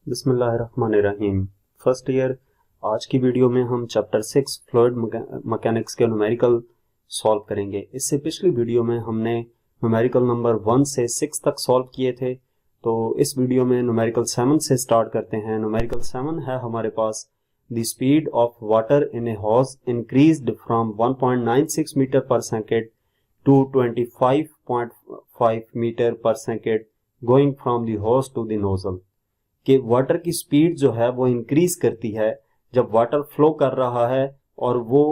बिस्मिल्लाहिर्रहमानिर्रहीम। First year. आज की वीडियो में हम चैप्टर 6 फ्लूइड मैकेनिक्स के न्यूमेरिकल सॉल्व करेंगे। इससे पिछली वीडियो में हमने न्यूमेरिकल नंबर 1 से 6 तक सॉल्व किए थे, तो इस वीडियो में न्यूमेरिकल 7 से स्टार्ट करते हैं। न्यूमेरिकल 7 है हमारे पास, the speed of water in a hose increased from 1.96 metre per second to 25.5 metre per second going from the hose to the nozzle. कि वाटर की स्पीड जो है वो इंक्रीज करती है जब वाटर फ्लो कर रहा है और वो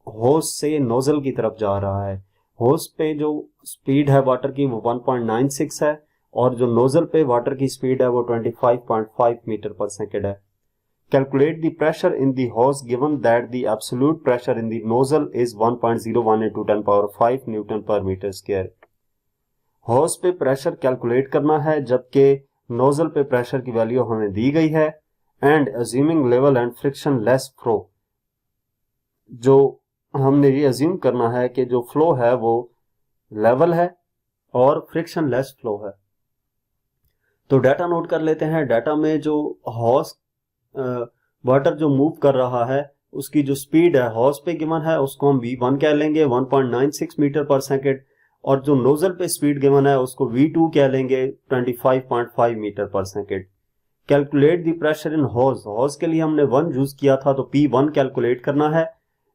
होस से नोजल की तरफ जा रहा है। होस पे जो स्पीड है वाटर की वो 1.96 है और जो नोजल पे वाटर की स्पीड है वो 25.5 मीटर पर सेकेंड है। Calculate the pressure in the hose given that the absolute pressure in the nozzle is 1.01 into 10⁵ newton per metre square. Hose पे प्रेशर कैलकुलेट करना है जबकि नोजल पे प्रेशर की वैल्यू हमें दी गई है। And assuming level and friction less flow, जो हमने ये अज्यूम करना है कि जो फ्लो है वो लेवल है और फ्रिक्शन लेस फ्लो है। तो डाटा नोट कर लेते हैं। डाटा में जो हॉस वाटर जो मूव कर रहा है उसकी जो स्पीड है हॉस पे गिवन है उसको हम v1 कह लेंगे 1.96 मीटर पर सेकेंड, और जो नोजल पे स्पीड गिवन है उसको v2 कह लेंगे 25.5 metre per second. Calculate the pressure in hose, hose के लिए हमने 1 यूज किया था तो P1 कैलकुलेट करना है।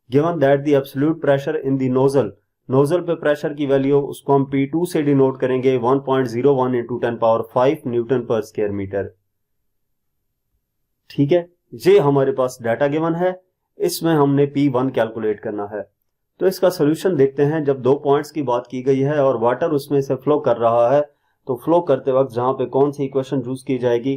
Given that the absolute pressure in the nozzle, nozzle पे प्रेशर की वैल्यू उसको हम P2 से डिनोट करेंगे 1.01 into 10⁵ न्यूटन पर स्क्वायर मीटर। ठीक है, ये हमारे पास डाटा गिवन है, इसमें हमने P1 कैलकुलेट करना है। तो इसका सोल्यूशन देखते हैं। जब दो पॉइंट्स की बात की गई है और वाटर उसमें से फ्लो कर रहा है तो फ्लो करते वक्त जहां पे कौन सी इक्वेशन यूज की जाएगी,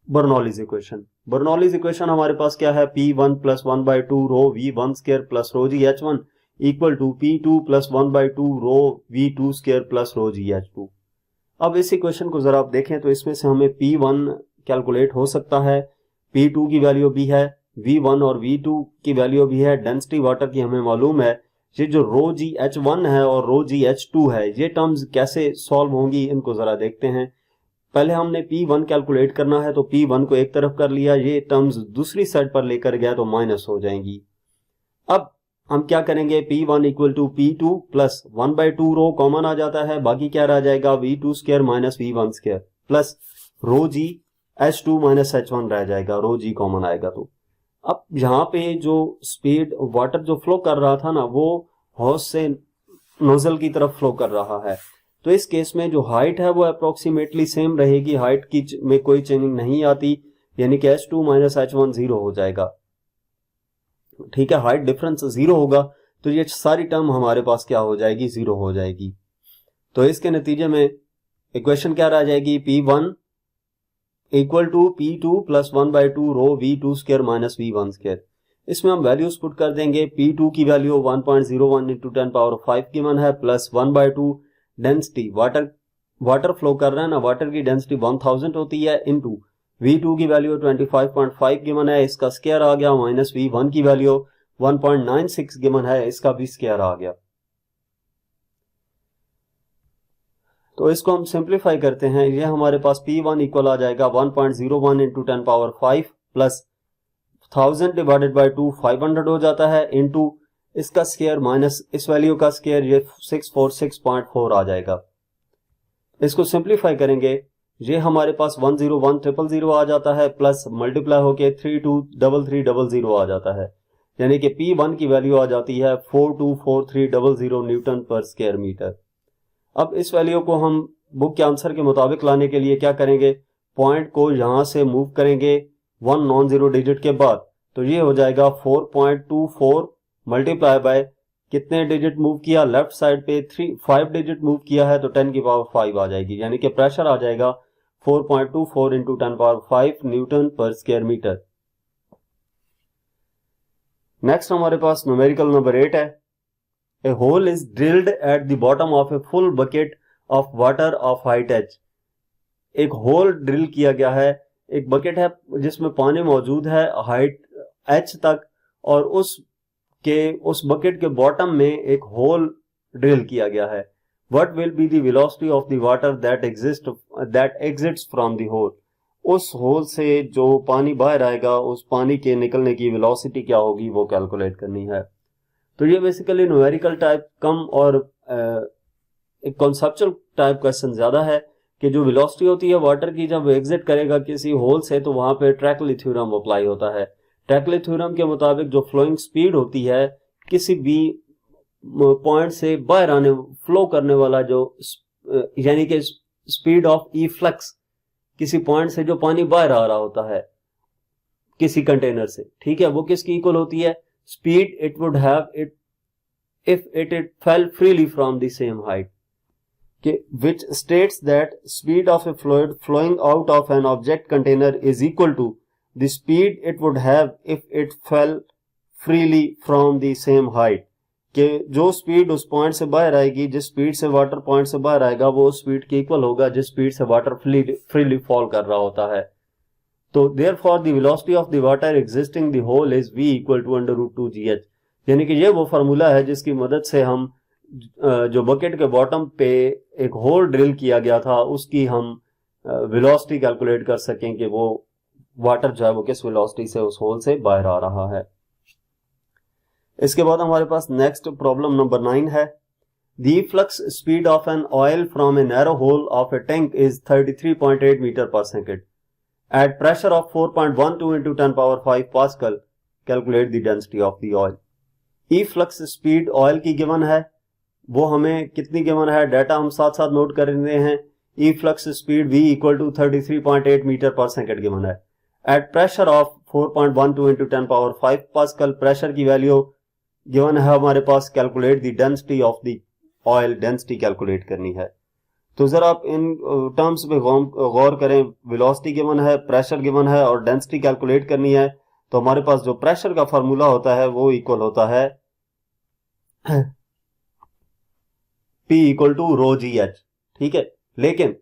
बर्नौलीज इक्वेशन। बर्नौलीज इक्वेशन हमारे पास क्या है, P1 + 1/2 rho V1 square plus rho g H1 equal to P2 + 1/2 rho V2 square plus rho g H2। अब इस इक्वेशन को जरा आप देखें तो इसमें से हमें P1 कैलकुलेट हो सकता है, P2 की वैल्यू भी है, V1 और V2 की वैल्यू भी है, डेंसिटी वाटर की हमें मालूम है। ये जो रो जी H1 है और रो जी H2 है, ये टर्म्स कैसे सॉल्व होंगी इनको जरा देखते हैं। पहले हमने P1 कैलकुलेट करना है तो P1 को एक तरफ कर लिया, ये टर्म्स दूसरी साइड पर लेकर गया तो माइनस हो जाएंगी। अब हम क्या करेंगे, P1 equal to P2 plus 1/2 rho common आ जाता है, बाकी क्या रह जाएगा V2 square minus V1 square plus rho g H2 minus H1 रह जाएगा, रो जी कॉमन आएगा। तो अब यहाँ पे जो स्पीड वाटर जो फ्लो कर रहा था ना वो हॉस से नोजल की तरफ फ्लो कर रहा है, तो इस केस में जो हाइट है वो अप्रोक्सीमेटली सेम रहेगी, हाइट की में कोई चेंजिंग नहीं आती, यानी कि H2 माइनस H1 0 हो जाएगा। ठीक है, हाइट डिफरेंस 0 होगा तो ये सारी टर्म हमारे पास क्या हो जाएगी, 0 हो जाएगी। तो इसके नतीजे में इक्वेशन क्या रह जाएगी, P1 equal to P2 + 1/2 rho V2 square minus V1 square. इसमें हम वैल्यूज पुट कर देंगे। P2 की वैल्यू 1.01 into 10⁵ गिवन है प्लस 1/2 डेंसिटी, वाटर फ्लो कर रहा है ना, वाटर की डेंसिटी 1000 होती है, इनटू V2 की वैल्यू 25.5 गिवन है, इसका स्क्वायर आ गया, माइनस V1 की वैल्यू 1.96 गिवन है, इसका भी स्क्वायर आ गया। तो इसको हम सिंप्लीफाई करते हैं, ये हमारे पास P1 इक्वल आ जाएगा 1.01 into 10⁵ प्लस 1000 डिवाइडेड बाई 2 500 हो जाता है, इनटू इसका स्क्वायर माइनस इस वैल्यू का स्क्वायर, ये 646.4 आ जाएगा। इसको सिंप्लीफाई करेंगे, ये हमारे पास 101,000 आ जाता है, प्लस मल्टीप्लाई होके 323300 आ जाता है, यानी कि P1 की वैल्यू आ जाती है 424300 न्यूटन पर स्क्वायर मीटर। अब इस वैल्यू को हम बुक के आंसर के मुताबिक लाने के लिए क्या करेंगे, पॉइंट को यहां से मूव करेंगे 1 नॉन जीरो डिजिट के बाद, तो ये हो जाएगा 4.24 मल्टीप्लाई बाय कितने डिजिट मूव किया, लेफ्ट साइड पे 5 डिजिट मूव किया है तो 10⁵ आ जाएगी, यानी कि प्रेशर आ जाएगा 4.24 into 10⁵ न्यूटन पर स्क्वायर मीटर। नेक्स्ट हमारे पास न्यूमेरिकल नंबर 8 है। A hole is drilled at the bottom of a full bucket of water of height h। एक होल ड्रिल किया गया है, एक बकेट है जिसमें पानी मौजूद है हाइट h तक, और उस बकेट के बॉटम में एक होल ड्रिल किया गया है। What will be the velocity of the water that exits from the hole? उस होल से जो पानी बाहर आएगा उस पानी के निकलने की वेलोसिटी क्या होगी वो कैलकुलेट करनी है। तो ये बेसिकली न्यूमेरिकल टाइप कम और एक कॉन्सेप्चुअल टाइप क्वेश्चन ज्यादा है कि जो वेलोसिटी होती है वाटर की जब एग्जिट करेगा किसी होल से तो वहां पे ट्रैकली थ्योरम अप्लाई होता है। ट्रैकली थ्योरम के मुताबिक जो फ्लोइंग स्पीड होती है किसी भी पॉइंट से बाहर आने फ्लो करने वाला जो यानी कि स्पीड ऑफ ई फ्लक्स किसी पॉइंट से जो पानी बाहर आ रहा होता है किसी कंटेनर से, ठीक है, वो किसकी इक्वल होती है? Speed it would have it if it fail freely from the same height, which states that speed of a fluid flowing out of an object container is equal to the speed it would have if it fell freely from the same height, कि जो speed उस point से बाहर आएगी, जिस speed से water point से बाहर आएगा वो उस स्पीड के इक्वल होगा जिस स्पीड से वाटर फ्रीली फॉल कर रहा होता है। तो therefore the velocity of the water existing the hole is v equal to √2gh, यानी कि ये वो फार्मूला है जिसकी मदद से हम जो बकेट के बॉटम पे एक होल ड्रिल किया गया था उसकी हम वेलोसिटी कैलकुलेट कर सकें कि वो वाटर जो है वो किस वेलोसिटी से उस होल से बाहर आ रहा है। इसके बाद हमारे पास नेक्स्ट प्रॉब्लम नंबर 9 है। The flux speed of an oil from a narrow hole of a tank is 33.8 meter per second at pressure of 4.12 into 10 power 5 Pascal. Calculate the density of the oil. E flux speed oil की given है, वो हमें कितनी given है data हम साथ साथ note कर रहे हैं। E flux speed V equal to 33.8 metre per second given है at pressure of 4.12 into 10 power 5 pascal. Pressure की वैल्यू गिवन है हमारे पास। Calculate the density of the oil, density calculate करनी है। तो जरा आप इन टर्म्स पे गौर करें। वेलोसिटी गिवन है, प्रेशर गिवन है और डेंसिटी कैलकुलेट करनी है। तो हमारे पास जो प्रेशर का फार्मूला होता है वो इक्वल होता है P इक्वल टू ρgh, ठीक है। लेकिन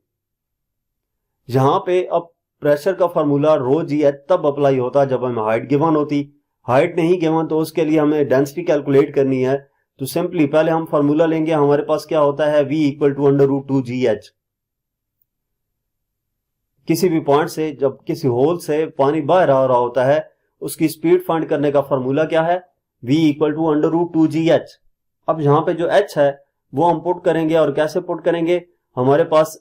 यहां पे अब प्रेशर का फार्मूला ρgh तब अप्लाई होता जब हमें हाइट गिवन होती। हाइट नहीं गिवन तो उसके लिए हमें डेंसिटी कैलकुलेट करनी है। तो सिंपली पहले हम फार्मूला लेंगे, हमारे पास क्या होता है v इक्वल टू √2gh। किसी भी पॉइंट से जब किसी होल से पानी बाहर आ रहा होता है उसकी स्पीड फाइंड करने का फार्मूला क्या है? v equal to √2gh। अब यहां पे जो h है वो हम पुट करेंगे और कैसे पुट करेंगे? हमारे पास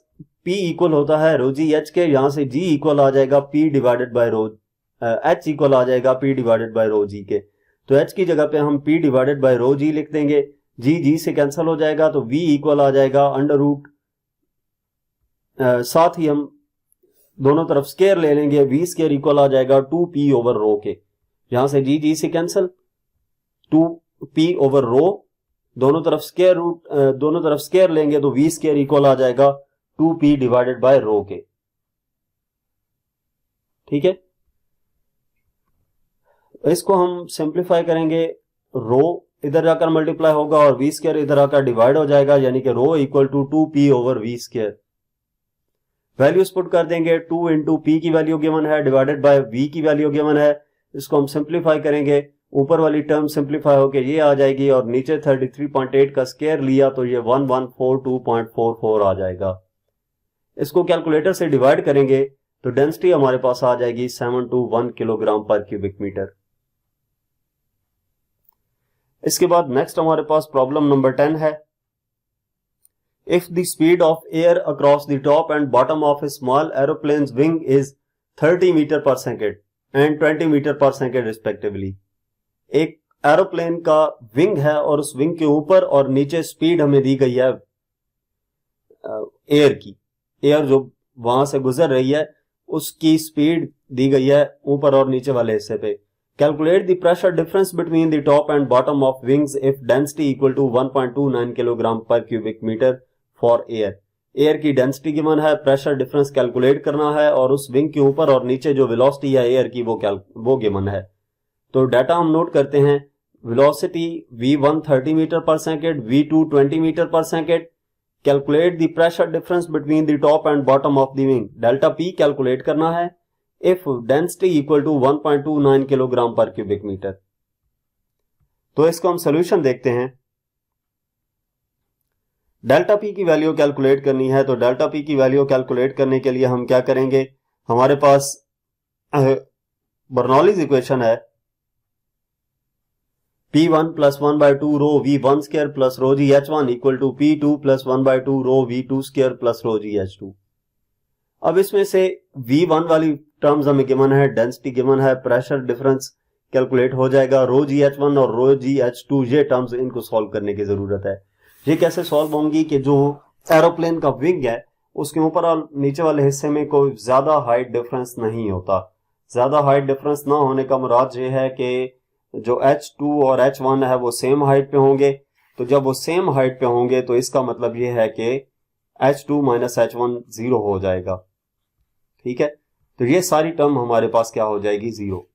p इक्वल होता है ρgh के, यहां से g इक्वल आ जाएगा p divided by rho, h equal आ जाएगा p डिवाइडेड बाय ρg के। तो h की जगह पे हम p डिवाइडेड बाय ρg लिख देंगे। g से कैंसिल हो जाएगा तो v इक्वल आ जाएगा अंडर रूट, साथ ही हम दोनों तरफ स्केयर ले लेंगे, v स्केयर इक्वल आ जाएगा 2p ओवर रो के। यहां से g से कैंसिल, 2p ओवर रो, दोनों तरफ स्केयर रूट, दोनों तरफ स्केयर लेंगे तो v स्केयर इक्वल आ जाएगा 2p डिवाइडेड बाय रो के, ठीक है। इसको हम सिंप्लीफाई करेंगे, रो इधर जाकर मल्टीप्लाई होगा और v स्केयर इधर आकर डिवाइड हो जाएगा, यानी कि rho equal to 2p over v square. Values put कर देंगे, 2 इंटू p की वैल्यू गिवन है डिवाइडेड बाय v की वैल्यू गिवन है। इसको हम सिंप्लीफाई करेंगे, ऊपर वाली टर्म सिंप्लीफाई होके ये आ जाएगी और नीचे 33.8 का स्केयर लिया तो ये 1142.44 आ जाएगा। इसको कैलकुलेटर से डिवाइड करेंगे तो डेंसिटी हमारे पास आ जाएगी 721 किलोग्राम पर क्यूबिक मीटर। इसके बाद नेक्स्ट हमारे पास प्रॉब्लम नंबर 10 है। If the speed of air across the top and bottom of a small aeroplane's wing is 30 meter per second and 20 meter per second respectively. एक aeroplane का wing है और उस wing के ऊपर और नीचे स्पीड हमें दी गई है एयर की, एयर जो वहां से गुजर रही है उसकी स्पीड दी गई है ऊपर और नीचे वाले हिस्से पे। Calculate the pressure difference between the top and bottom of wings if density equal to 1.29 kilogram per cubic metre for air. Air की डेंसिटी गिवन है, प्रेशर डिफरेंस कैलकुलेट करना है और उस विंग के ऊपर और नीचे जो वेलोसिटी है एयर की वो गिवन है। तो डाटा हम नोट करते हैं। Velocity v1 30 meter per second, v2 20 meter per second. Calculate the pressure difference between the top and bottom of the wing, delta p calculate करना है if density equal to 1.29 kilogram per cubic meter. तो इसको हम solution देखते हैं। Delta p की value calculate करनी है, तो डेल्टा p की वैल्यू कैलकुलेट करने के लिए हम क्या करेंगे? हमारे पास बर्नौलीज इक्वेशन है P1 plus 1/2 rho V1 square plus rho g H1 equal to P2 plus 1/2 rho V2 square plus rho g H2। अब इसमें से V1 वाली टर्म्स हमें गिवन है, डेंसिटी गिवन है, प्रेशर डिफरेंस कैलकुलेट हो जाएगा, रो जी H1 और रो जी H2 ये टर्म्स इनको सॉल्व करने की जरूरत है। ये कैसे सॉल्व होंगी कि जो एरोप्लेन का विंग है उसके ऊपर और नीचे वाले हिस्से में कोई ज्यादा हाइट डिफरेंस नहीं होता। ज्यादा हाइट डिफरेंस ना होने का मुराद ये है कि जो H2 और H1 है वो सेम हाइट पे होंगे। तो जब वो सेम हाइट पे होंगे तो इसका मतलब ये है कि H2 माइनस H1 जीरो हो जाएगा। ठीक है, तो ये सारी टर्म हमारे पास क्या हो जाएगी, जीरो।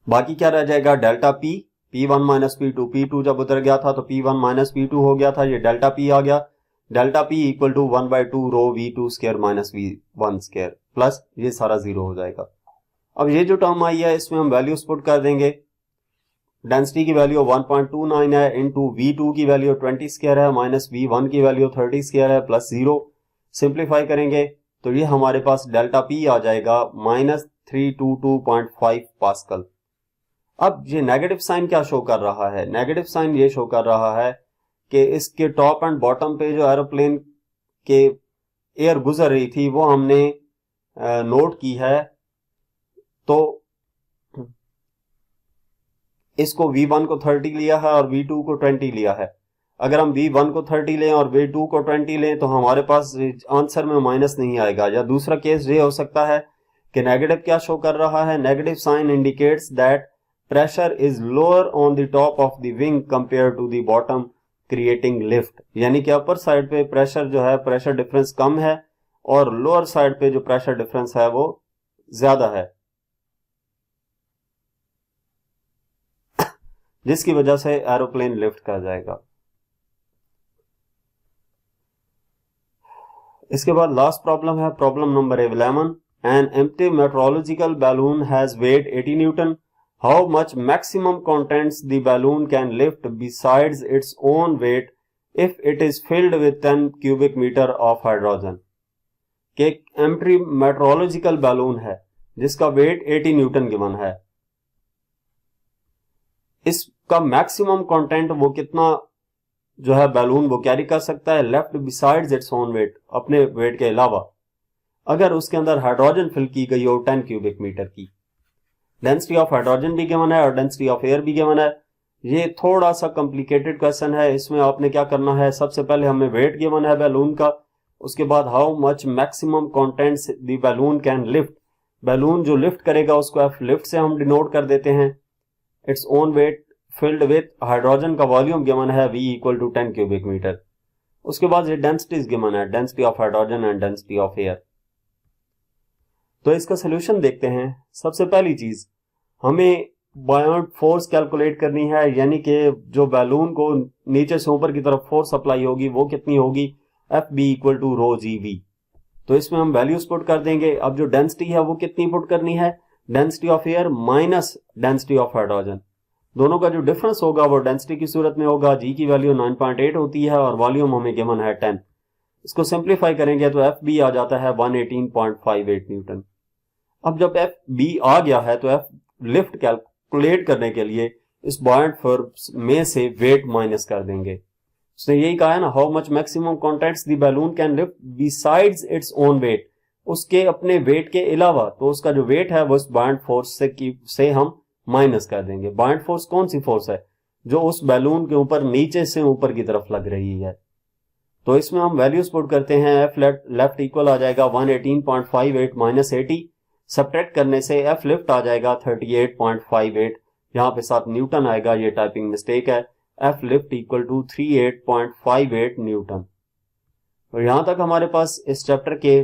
बाकी क्या रह जाएगा, delta P, P1 minus P2, P2 जब उतर गया था तो P1 माइनस P2 हो गया था, ये डेल्टा P आ गया। Delta P equal to 1/2 rho V2 square minus V1 square plus ये सारा जीरो हो जाएगा। अब ये जो टर्म आई है इसमें हम वैल्यूज पुट कर देंगे। डेंसिटी की वैल्यू 1.29 है, इनटू V2 की वैल्यू 20 स्क्वायर है, माइनस V1 की वैल्यू 30 स्क्वायर है, प्लस जीरो। सिंप्लीफाई करेंगे तो ये हमारे पास डेल्टा P आ जाएगा माइनस 322.5 पास्कल। अब ये नेगेटिव साइन क्या शो कर रहा है, नेगेटिव साइन ये शो कर रहा है कि इसके टॉप एंड बॉटम पे जो एरोप्लेन के एयर गुजर रही थी वो हमने नोट की है। तो इसको V1 को 30 लिया है और V2 को 20 लिया है। अगर हम V1 को 30 लें और V2 को 20 लें तो हमारे पास आंसर में माइनस नहीं आएगा। या दूसरा केस ये हो सकता है कि नेगेटिव क्या शो कर रहा है, negative sign indicates that pressure is lower on the top of the wing compare to the bottom creating lift. यानी कि अपर साइड पे प्रेशर जो है, प्रेशर डिफरेंस कम है और लोअर साइड पे जो प्रेशर डिफरेंस है वो ज्यादा है, जिसकी वजह से एरोप्लेन लिफ्ट कर जाएगा। इसके बाद लास्ट प्रॉब्लम है problem number 11। An empty metrological balloon has weight 80 newton. How much maximum contents the balloon can lift besides its own weight if it is filled with 10 cubic meter of hydrogen. कि एक empty metrological balloon है जिसका wait 80 Newton given है, इसका maximum content वो कितना जो है बैलून वो कैरी कर सकता है left besides its own wait, अपने वेट के अलावा, अगर उसके अंदर हाइड्रोजन फिल की गई हो 10 क्यूबिक मीटर की। डेंसिटी ऑफ हाइड्रोजन भी गिवन है और डेंसिटी ऑफ एयर भी गिवन है। ये थोड़ा सा कॉम्प्लिकेटेड क्वेश्चन है। इसमें आपने क्या करना है, सबसे पहले हमें वेट गिवन है बैलून का, उसके बाद how much maximum contents the balloon can lift, balloon जो लिफ्ट करेगा उसको एफ लिफ्ट से हम डिनोट कर देते हैं। Its own weight filled with hydrogen का वॉल्यूम गिवन है V equal to 10 cubic meter. उसके बाद ये डेंसिटीज गिवन है, density of hydrogen and density of air. तो इसका सोल्यूशन देखते हैं। सबसे पहली चीज हमें बायोट फोर्स कैलकुलेट करनी है, यानी कि जो बैलून को नीचे से ऊपर की तरफ फोर्स अप्लाई होगी वो कितनी होगी, FB equal to rho GV। तो इसमें हम वैल्यूज पुट कर देंगे। अब जो डेंसिटी है वो कितनी पुट करनी है, density of air minus density of hydrogen, दोनों का जो डिफरेंस होगा वो डेंसिटी की सूरत में होगा। G की वैल्यू 9.8 होती है और वॉल्यूम हमें गिवन है 10। इसको सिंप्लीफाई करेंगे तो FB आ जाता है 118.58 न्यूटन। अब जब FB आ गया है तो F लिफ्ट कैलकुलेट करने के लिए इस बॉयंट फोर्स में से वेट माइनस कर देंगे। उसने यही कहा है ना, how much maximum contents the balloon can lift besides its own wait, उसके अपने वेट के अलावा। तो उसका जो वेट है वो इस बॉयंट फोर्स से हम माइनस कर देंगे। बॉयंट फोर्स कौन सी फोर्स है, जो उस बैलून के ऊपर नीचे से ऊपर की तरफ लग रही है। तो इसमें हम वैल्यूज पुट करते हैं। F लेफ्ट इक्वल आ जाएगा 118.58 माइनस 80, सब्ट्रैक्ट करने से F लिफ्ट आ जाएगा 38.58, यहाँ पे साथ न्यूटन आएगा, ये टाइपिंग मिस्टेक है। F lift equal to 38.58 newton. और यहाँ तक हमारे पास इस चैप्टर के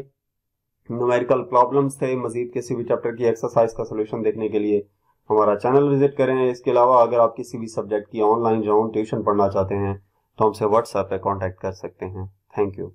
न्यूमेरिकल प्रॉब्लम्स थे। मजीद किसी भी चैप्टर की एक्सरसाइज का सोल्यूशन देखने के लिए हमारा चैनल विजिट करें। इसके अलावा अगर आप किसी भी सब्जेक्ट की ऑनलाइन जो ट्यूशन पढ़ना चाहते हैं तो हमसे व्हाट्सएप पे कांटेक्ट कर सकते हैं। Thank you.